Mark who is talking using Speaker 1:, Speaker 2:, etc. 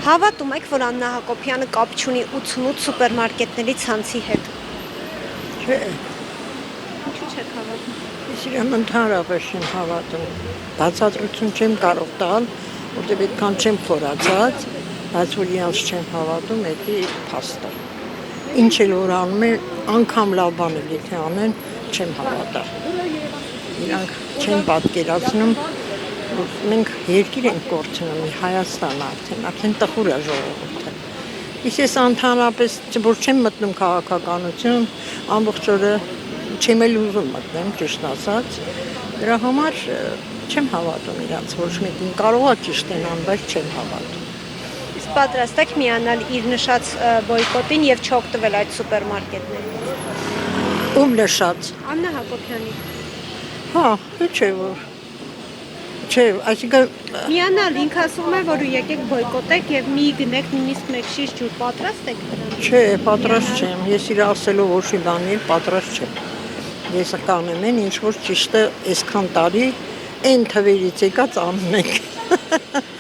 Speaker 1: Հավատում եք, որ Աննա Հակոբյանը կապ չունի 88 սուպերմարկետների ցանցի հետ։
Speaker 2: Չէ,
Speaker 1: Ինչու՞ չեք հավատում։
Speaker 2: ես իրեմ ընդհանրապես չեմ հավատում։ Բացատրություն չեմ կարող տալ, որտեղ այդքան չեմ խորացած, բայց որ իրանց չեմ հավատում, դա փաստ է։ Ինչ էլ որ անում են, անգամ լավ բան էլ եթե անեն, չեմ հավատա։ Իրանք չեն պատկերացնում, որ մենք երկիր ենք կորցնում, Հայաստան արդեն տխուր է ժողովուրդը։ Իսկ ես ընդհանրապես որ չեմ մտնում քաղաքականություն, ամբողջ օրը չեմ էլ ուզում մտնեմ, ճիշտ ասած, դրա համար չեմ հավատում իրանց, ոչ մեկին կարող է ճիշտ են, բայց չեմ հավատում։
Speaker 1: Իսկ պատրաստ եք միանալ իր նշած բոյկոտին եւ չօգտվել այդ սուպերմարկետներից։
Speaker 2: Ում նշած։
Speaker 1: Աննա Հակոբյանի։
Speaker 2: Հա, չէ որ։ Չէ, այսինքն
Speaker 1: Միանալ ինքը ասում է, որ եկեք բոյկոտեք եւ մի գնեք նույնիսկ մեկ շիշ ջուր, պատրաստ եք դրան։
Speaker 2: չէ, պատրաստ չեմ։ Ես իր ասելով ոչ մի բանի պատրաստ չեմ։ Ես կանեմ են ինչ որ ճիշտը այսքան տարի այն թվերից եկած անում ենք։